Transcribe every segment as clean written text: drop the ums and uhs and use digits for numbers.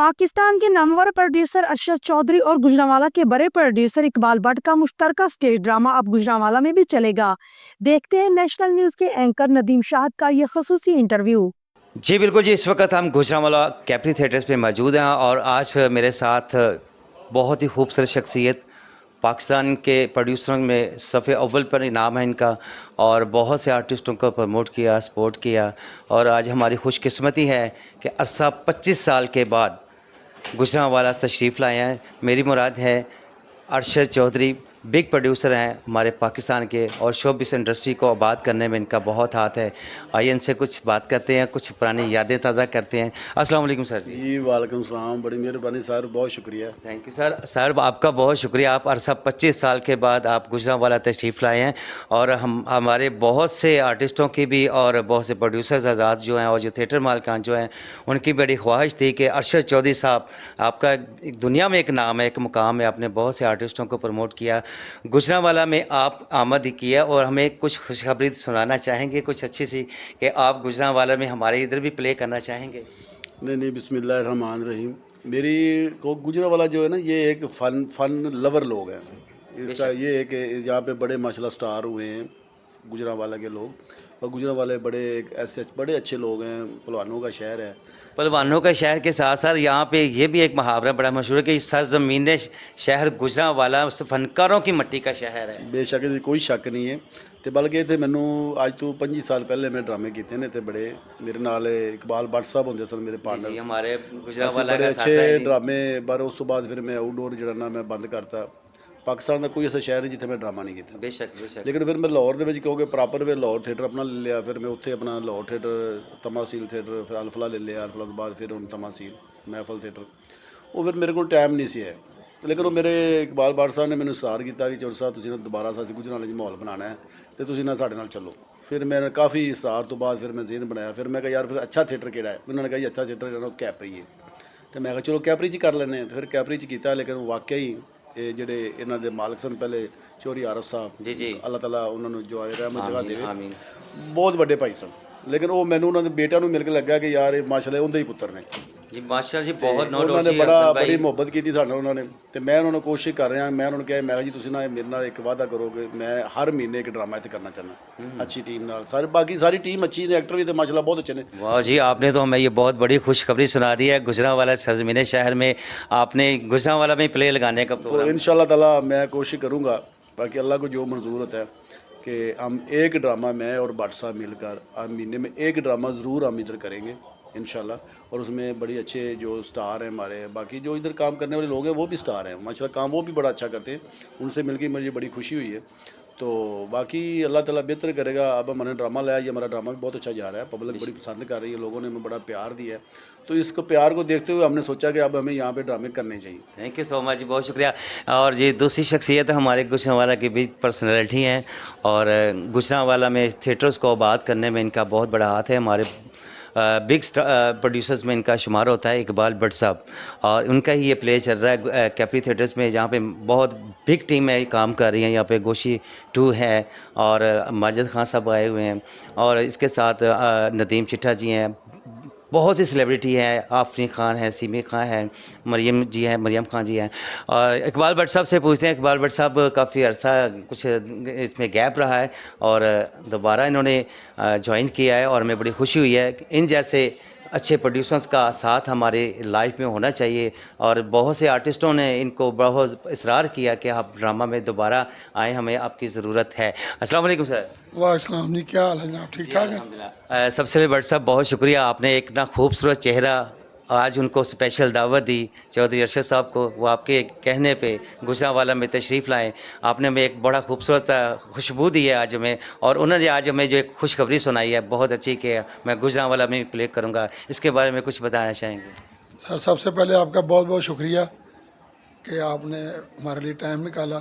पाकिस्तान के नामवर प्रोड्यूसर अरशद चौधरी और गुजरांवाला के बड़े प्रोड्यूसर इकबाल भट्ट का मुश्तरका स्टेज ड्रामा अब गुजरांवाला में भी चलेगा। देखते हैं नेशनल न्यूज के एंकर नदीम शाहिद का ये खसूसी इंटरव्यू। जी बिल्कुल जी, इस वक्त हम गुजरांवाला कैप्री थिएटर्स पे मौजूद हैं और आज मेरे साथ बहुत ही खूबसूरत शख्सियत पाकिस्तान के प्रोड्यूसरों में सफ़े अव्वल पर इनाम है इनका और बहुत से आर्टिस्टों को प्रमोट किया, सपोर्ट किया और आज हमारी खुशकिस्मती है कि अरसा 25 साल के बाद गुजरांवाला तशरीफ़ लाए हैं। मेरी मुराद है अरशद चौधरी बिग प्रोड्यूसर हैं हमारे पाकिस्तान के और शोबिस इंडस्ट्री को आबाद करने में इनका बहुत हाथ है। आइए इनसे कुछ बात करते हैं, कुछ पुरानी यादें ताज़ा करते हैं। अस्सलाम वालेकुम सर जी। जी वालेकुम सलाम, बड़ी मेहरबानी सर, बहुत शुक्रिया। Thank you sir. सर आपका बहुत शुक्रिया, आप अरसा 25 साल के बाद आप गुजरांवाला तशरीफ़ लाए हैं और हमारे बहुत से आर्टिस्टों की भी और बहुत से प्रोड्यूसर्स आज़ाद जो हैं और जो थिएटर मालिकान जो हैं उनकी बड़ी ख्वाहिश थी कि अरशद चौधरी साहब आपका एक दुनिया में एक नाम है, एक मुकाम है, आपने बहुत से आर्टिस्टों को प्रमोट किया। गुजरांवाला में आप आमद किया और हमें कुछ खुशखबरी सुनाना चाहेंगे कुछ अच्छी सी कि आप गुजरांवाला में हमारे इधर भी प्ले करना चाहेंगे? नहीं बिस्मिल्लाहिर्रहमानिर्रहीम। मेरी को गुजरांवाला जो है ना, ये एक फ़न लवर लोग हैं। इसका ये है कि यहाँ पे बड़े माशाल्लाह स्टार हुए हैं गुजरांवाला के लोग, और गुजरांवाले बड़े एक ऐसे बड़े अच्छे लोग हैं, पहलवानों का शहर है। पहलवानों का शहर के साथ साथ यहाँ पे ये भी एक मुहावरा बड़ा मशहूर है कि सरज़मीन शहर गुजरांवाला फनकारों की मिट्टी का शहर है। बेशक इसदी कोई शक नहीं है। तो बल्कि इत्थे मैनू अज तो 25 साल पहले मैं ड्रामे किए ने, ते बड़े मेरे नाल इकबाल भट्ट साहब होंदे सन मेरे पार्टनर। हमारे असीं गुजरांवाला बड़े का अच्छे सासा है जी। ड्रामे, पर उस तो बाद फिर मैं आउटडोर जड़ा ना मैं बंद करता। पाकिस्तान का कोई ऐसा शहर है जिथे मैं ड्रामा नहीं किया। बेशक बेशक। लेकिन फिर मैं लाहौर दे विच, क्योंकि प्रॉपर फिर लाहौर थिएटर अपना ले लिया, फिर मैं उत्थे अपना लाहौर थिएटर, तमासील थिएटर, फिर अल्फला ले लिया, अल्फला तो बाद फिर हुण तमासील महफल थिएटर। वो फिर मेरे को टाइम नहीं सी है। लेकिन वो मेरे इकबाल भट्ट साहब ने मैंने सार किया कि चौधरी साहब तुसीं ना दोबारा सासी गुजरांवाले च माहौल बनाना है, तो तुसीं ना साडे नाल चलो। फिर मैंने काफ़ी सार तो बाद फिर मैं ज़हन बनाया, फिर मैं कहा यार फिर अच्छा थिएटर केड़ा है। उन्होंने कहा जी अच्छा थिएटर जो कैपरी है, तो मैं कहा चलो कैपरी च कर लें। तो फिर कैपरी च किया, लेकिन वाकई ही ये ਜਿਹੜੇ ਇਹਨਾਂ ਦੇ ਮਾਲਕ ਸਨ ਪਹਿਲੇ ਚੌਧਰੀ ਆਰਫ ਸਾਹਿਬ जी जी। ਅੱਲਾਹ ਤਾਲਾ ਉਹਨਾਂ ਨੂੰ ਜੋ ਰਹਿਮਤ ਜਗ੍ਹਾ आमीन ਦੇਵੇ, आमीन। ਬਹੁਤ ਵੱਡੇ ਭਾਈ ਸਨ। ਲੇਕਿਨ ਉਹ ਮੈਨੂੰ ਉਹਨਾਂ ਦੇ ਬੇਟਿਆਂ ਨੂੰ ਮਿਲ ਕੇ ਲੱਗਾ ਕਿ ਯਾਰ ਇਹ ਮਾਸ਼ਾਅੱਲਾ ਉਹਦੇ ਹੀ ਪੁੱਤਰ ਨੇ। जी माशाल्लाह जी, बहुत नो ਉਹਨਾਂ डाउट ਨੇ जी ਬੜਾ हसन ਬੜੀ भाई। ਮੁਹੱਬਤ ਕੀਤੀ ਸਾਡੇ ਨਾਲ ਉਹਨਾਂ ਨੇ, ਤੇ ਮੈਂ ਉਹਨਾਂ ਨੂੰ ਕੋਸ਼ਿਸ਼ ਕਰ ਰਿਹਾ। ਮੈਂ ਉਹਨਾਂ ਨੂੰ ਕਿਹਾ, ਮੈਂ ਕਿਹਾ ਜੀ ਤੁਸੀਂ ਨਾ ਮੇਰੇ ਨਾਲ ਇੱਕ ਵਾਅਦਾ ਕਰੋ ਕਿ ਮੈਂ ਹਰ ਮਹੀਨੇ ਇੱਕ ਡਰਾਮਾ ਇੱਥੇ ਕਰਨਾ ਚਾਹੁੰਦਾ ਅੱਛੀ ਟੀਮ ਨਾਲ। ਸਾਰੇ ਬਾਕੀ ਸਾਰੀ ਟੀਮ ਅੱਛੀ ਨੇ, ਐਕਟਰ ਵੀ ਤੇ ਮਾਸ਼ਾਅੱਲਾ ਬਹੁਤ अच्छे ने। वाह जी, आपने तो हमें ये बहुत बड़ी खुशखबरी सुना दी है। गुजरांवाला सरज़मीन शहर में आपने गुजरांवाला में प्ले लगाने का तो प्रोग्राम। इंशाल्लाह ताला मैं कोशिश करूँगा, बाकी अल्लाह को जो मंजूर होता है, कि हम एक ड्रामा मैं और भट्ट साहब मिलकर हम महीने में एक ड्रामा ज़रूर हम इधर करेंगे इंशाल्लाह। और उसमें बड़ी अच्छे जो स्टार हैं हमारे, बाकी जो इधर काम करने वाले लोग हैं वो भी स्टार हैं माशाल्लाह, काम वो भी बड़ा अच्छा करते हैं। उनसे मिलकर मुझे बड़ी खुशी हुई है। तो बाकी अल्लाह ताला बेहतर करेगा। अब हमने ड्रामा लाया, ये हमारा ड्रामा भी बहुत अच्छा जा रहा है, पब्लिक बड़ी पसंद कर रही है, लोगों ने हमें बड़ा प्यार दिया है। तो इसको प्यार को देखते हुए हमने सोचा कि अब हमें यहाँ पे ड्रामे करने चाहिए। थैंक यू सो मच, बहुत शुक्रिया। और ये दूसरी शख्सियत हमारे गुजरांवाला की भी पर्सनैलिटी हैं और गुजरांवाला में थिएटर्स को आबाद करने में इनका बहुत बड़ा हाथ है। हमारे बिग प्रोड्यूसर्स में इनका शुमार होता है इकबाल भट्ट साहब, और उनका ही ये प्ले चल रहा है कैप्री थिएटर्स में, जहाँ पे बहुत बिग टीम है काम कर रही है। यहाँ पे गोशी 2 है और माजिद खान साहब आए हुए हैं और इसके साथ नदीम चिट्ठा जी हैं, बहुत सी सेलिब्रिटी हैं, आफरीन खान है, सीमी खान है, मरियम जी हैं, मरियम खान जी हैं। और इकबाल भट्ट साहब से पूछते हैं, इकबाल भट्ट साहब काफ़ी अरसा कुछ इसमें गैप रहा है और दोबारा इन्होंने ज्वाइन किया है और हमें बड़ी खुशी हुई है कि इन जैसे अच्छे प्रोड्यूसर्स का साथ हमारे लाइफ में होना चाहिए। और बहुत से आर्टिस्टों ने इनको बहुत इसरार किया कि आप ड्रामा में दोबारा आएँ, हमें आपकी ज़रूरत है। अस्सलाम वालेकुम सर। वालेकुम जी, क्या हाल है जनाब? ठीक ठाक है। अल्हम्दुलिल्लाह। सबसे बड़ा साहब बहुत शुक्रिया, आपने एक इतना खूबसूरत चेहरा, आज उनको स्पेशल दावत दी चौधरी अरशद साहब को, वो आपके कहने पे गुजरांवाला में तशरीफ़ लाएँ। आपने हमें एक बड़ा खूबसूरत खुशबू दी है आज हमें, और उन्होंने आज हमें जो एक खुशखबरी सुनाई है बहुत अच्छी कि मैं गुजरांवाला में प्ले करूँगा। इसके बारे में कुछ बताना चाहेंगे? सर सबसे पहले आपका बहुत बहुत शुक्रिया कि आपने हमारे लिए टाइम निकाला।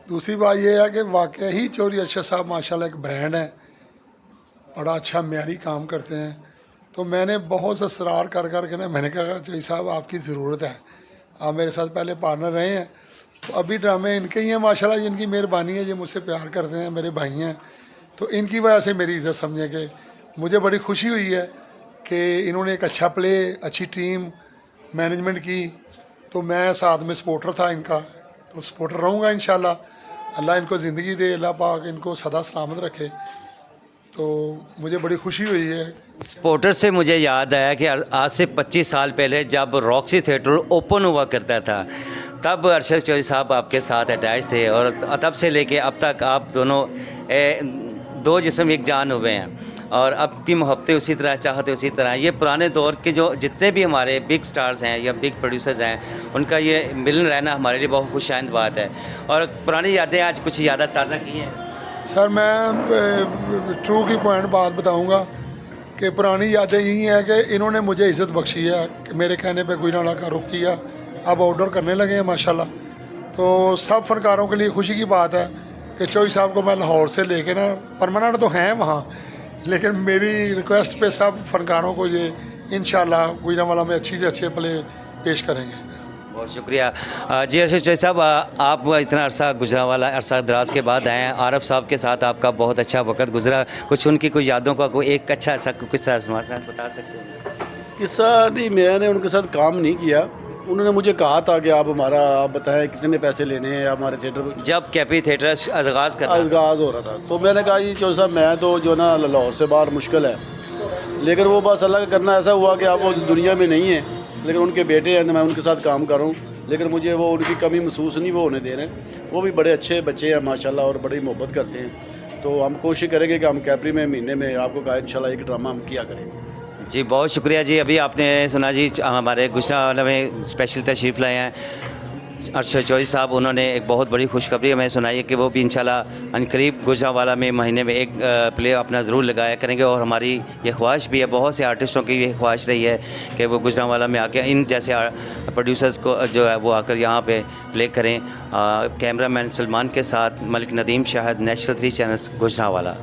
दूसरी बात यह है कि वाकई ही चौधरी अरशद साहब माशाल्लाह एक ब्रांड है, बड़ा अच्छा म्यारी काम करते हैं। तो मैंने बहुत सा सरार कर के ना मैंने कहा चौधरी साहब आपकी ज़रूरत है, आप मेरे साथ पहले पार्टनर रहे हैं, तो अभी ड्रामे इनके ही हैं माशाल्लाह, जिनकी मेहरबानी है, ये मुझसे प्यार करते हैं, मेरे भाई हैं, तो इनकी वजह से मेरी इज़्ज़त समझें कि मुझे बड़ी खुशी हुई है कि इन्होंने एक अच्छा प्ले, अच्छी टीम मैनेजमेंट की, तो मैं साथ में सपोर्टर था इनका, तो सपोर्टर रहूँगा इंशाल्लाह। अल्लाह इनको ज़िंदगी दे, अल्लाह पाक इनको सदा सलामत रखे। तो मुझे बड़ी खुशी हुई है। सपोर्टर से मुझे याद आया कि आज से 25 साल पहले जब रॉक्सी थिएटर ओपन हुआ करता था, तब अरशद चौधरी साहब आपके साथ अटैच थे और तब से लेके अब तक आप दोनों दो जिस्म एक जान हुए हैं और अब की मोहब्बतें उसी तरह, चाहते उसी तरह। ये पुराने दौर के जो जितने भी हमारे बिग स्टार्स हैं या बिग प्रोड्यूसर्स हैं, उनका ये मिलन रहना हमारे लिए बहुत खुशाइंद बात है। और पुरानी यादें आज कुछ यादें ताज़ा की हैं? सर मैं ट्रू की पॉइंट बात बताऊंगा कि पुरानी यादें यही हैं कि इन्होंने मुझे इज़्ज़त बख्शी है कि मेरे कहने पे गुजरांवाला का रुख किया, अब आउटडोर करने लगे हैं माशाल्लाह। तो सब फनकारों के लिए खुशी की बात है कि चौधरी साहब को मैं लाहौर से लेके ना, परमानेंट तो हैं वहाँ, लेकिन मेरी रिक्वेस्ट पे सब फनकारों को ये इंशाल्लाह गुजरांवाला में अच्छी से अच्छे प्ले पेश करेंगे। बहुत शुक्रिया जी अरशद चौधरी साहब। आप इतना अरसा गुजरांवाला, अरसा दराज के बाद आए हैं, आरफ साहब के साथ आपका बहुत अच्छा वक्त गुजरा, कुछ उनकी कोई यादों का कोई एक अच्छा सा किस्सा हमारे साथ बता सकते हैं? किस्सा नहीं, मैंने उनके साथ काम नहीं किया। उन्होंने मुझे कहा था कि आप बताएं कितने पैसे लेने हैं हमारे थिएटर में, जब कैपी थिएटर आगाज़ हो रहा था। तो मैंने कहा जी चौधरी साहब मैं तो जो ना लाहौर से बाहर मुश्किल है, लेकिन वो बस अल्लाह का करना ऐसा हुआ कि आप वो दुनिया में नहीं है, लेकिन उनके बेटे हैं तो मैं उनके साथ काम कर रहा हूँ। लेकिन मुझे वो उनकी कमी महसूस नहीं वो होने दे रहे हैं। वो भी बड़े अच्छे बच्चे हैं माशाल्लाह और बड़ी मोहब्बत करते हैं। तो हम कोशिश करेंगे कि हम कैपरी में महीने में आपको कहा इंशाल्लाह एक ड्रामा हम किया करेंगे। जी बहुत शुक्रिया जी। अभी आपने सुना जी हमारे गुजरांवाला में स्पेशल तशरीफ़ लाए हैं अरशद चौधरी साहब। उन्होंने एक बहुत बड़ी खुशखबरी हमें सुनाई है कि वो भी इंशाल्लाह अनकरीब गुजरांवाला में महीने में एक प्ले अपना ज़रूर लगाया करेंगे। और हमारी ये ख्वाहिश भी है, बहुत से आर्टिस्टों की ये ख्वाहिश रही है कि वो गुजरांवाला में आके इन जैसे प्रोड्यूसर्स को जो है वो आकर यहाँ पे प्ले करें। कैमरामैन सलमान के साथ मलिक नदीम शाहिद, नेशनल 3 चैनल गुजरांवाला।